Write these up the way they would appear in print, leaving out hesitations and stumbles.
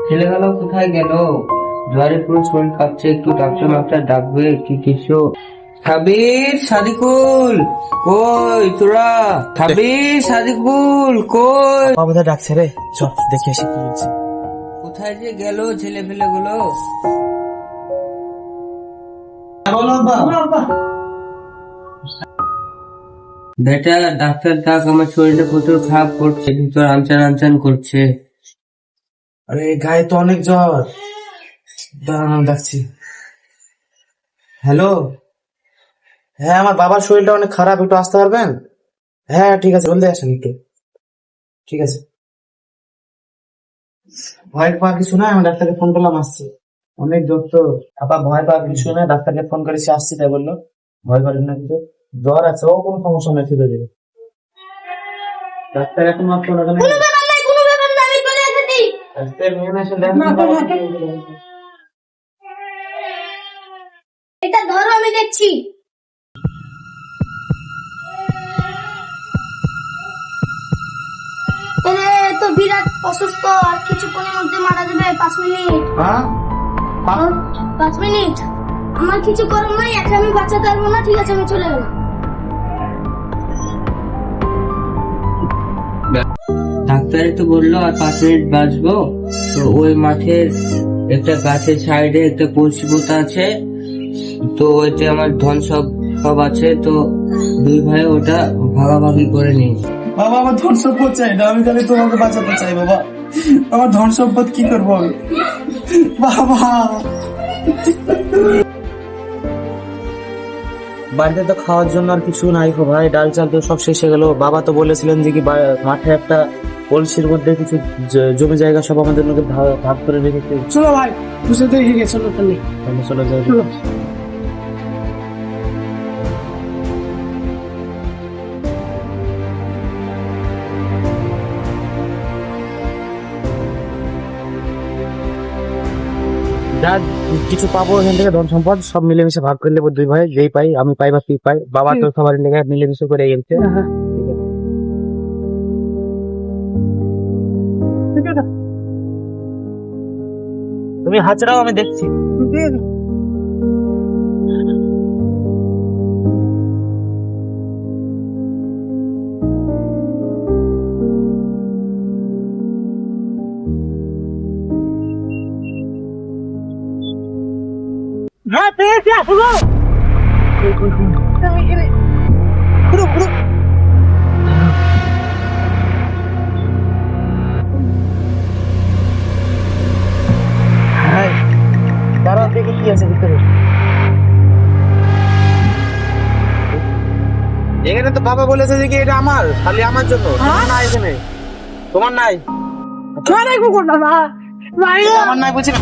ছেলেগুলো কোথায় গেল? জ্বরে পুরো শরীর কাঁপছে, একটু ডাক্তার মাস্টার ডাকবে কি কিছু? সাবির, সাদিকুল, কই তোরা? সাবির, সাদিকুল, কই? বাবা ডাকছে রে, চল দেখে এসে কি বলছে। কোথায় যে গেল ছেলে ফেলে গুলো? বেটা ডাক্তার ডাক, আমার শরীরটা প্রচুর খারাপ করছে, ভিতর আনচান আনচান করছে। আরে গায়ে তো অনেক জ্বর, দাঁড়ানো ডাকছি। হ্যালো, হ্যাঁ আমার বাবার শরীরটা অনেক খারাপ, একটু আসতে পারবেন? হ্যাঁ ঠিক আছে, জলদি আসেন একটু। ঠিক আছে, ভয় পাওয়ার কিছু নাই, আমি ডাক্তারকে ফোন করলাম, আসছি। অনেক জ্বর তো আপা, ভয় পাওয়ার কিছু নাই, ডাক্তারকে ফোন করেছি, আসছি তাই বললো। ভয় করেন না কিছু, জ্বর আছে, ও কোনো সমস্যা নেই, ঠিক আছে। ডাক্তার এখন মাত্র ওখানে ডাক্তার মেয়ে এসে দেখেন। এটা ধরো, আমি দেখছি। এরে তো বিরাট অসুস্থ, আর কিছুক্ষণের মধ্যে মারা যাবে। 5 মিনিট। হ্যাঁ 5 মিনিট, আমার কিছু করার নাই, একা আমি বাঁচাতে পারবো না। ঠিক আছে, আমি চলে গেলাম। ডাক্তারে তো বললো আর 5 মিনিট বাঁচবো। তো ওই মাঠের একটা গাছের সাইডে একটা কলসি পোতা আছে, তো ওইতে আমার ধন সব আছে, তো দুই ভাই ওটা ভাগাভাগি করে নিয়েছে। বাবা আমার ধন সম্পদ চাই না, আমি খালি তোমাকে বাঁচাতে চাই বাবা। আমার ধন সম্পদ কি করবো আমি বাবা? বাড়িতে তো খাওয়ার জন্য আর কিছু নাই গো ভাই, ডাল চাল তো সব শেষ হয়ে গেল। বাবা তো বলেছিলেন যে কি মাঠে একটা কলসির মধ্যে কিছু জমি জায়গা সব আমাদের মধ্যে ভাগ করে রেখেছে। চলো ভাই, বুঝে তো এগিয়ে চলো তাহলে। তাহলে চলে যাও। চলো। যা কিছু পাবো এখান থেকে ধন সম্পদ সব মিলেমিশে ভাগ করে নেবো, দুই ভাই যেই পাই, আমি পাই বা তুই পাই, বাবা তো সবার লেগে মিলেমিশে করে গেছে। তুমি হাজরাও, আমি দেখছি। হ্যাঁ পেয়েছি, আসো গো। ঘুরো ঘুরো। দাঁড়াও দেখে কি আছে ভিতরে। এখানে তো বাবা বলেছে যে কি এটা আমার, খালি আমার জন্য, তোমার নাই এখানে, তোমার নাই। আরে গো না না ভাই, এটা আমার নাই বলছি না।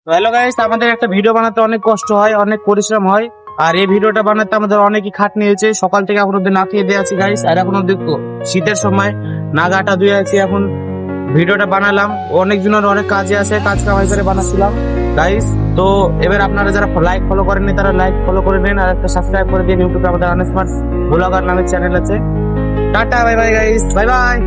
হ্যালো গাইস, আমাদের একটা ভিডিও বানাতে অনেক কষ্ট হয়, অনেক পরিশ্রম হয়, আর এই ভিডিওটা বানাতে আমাদের অনেকই খাটনি হয়েছে। সকাল থেকে এখন অব্দি না খেয়ে দিয়ে আছি গাইস, আর এখন অব্দি শীতের সময় না গাটা ধুয়ে আছি। এখন ভিডিওটা বানালাম, অনেকজনের অনেক কাজে আছে, কাজ কামাই করে বানাচ্ছিলাম গাইস। তো এবার আপনারা যারা লাইক ফলো করেননি তারা লাইক ফলো করে নেন, আর একটা সাবস্ক্রাইব করে দিন। ইউটিউবে আমাদের আনস্মার্ট ব্লগার নামে চ্যানেল আছে। Tata, bye bye guys, bye bye.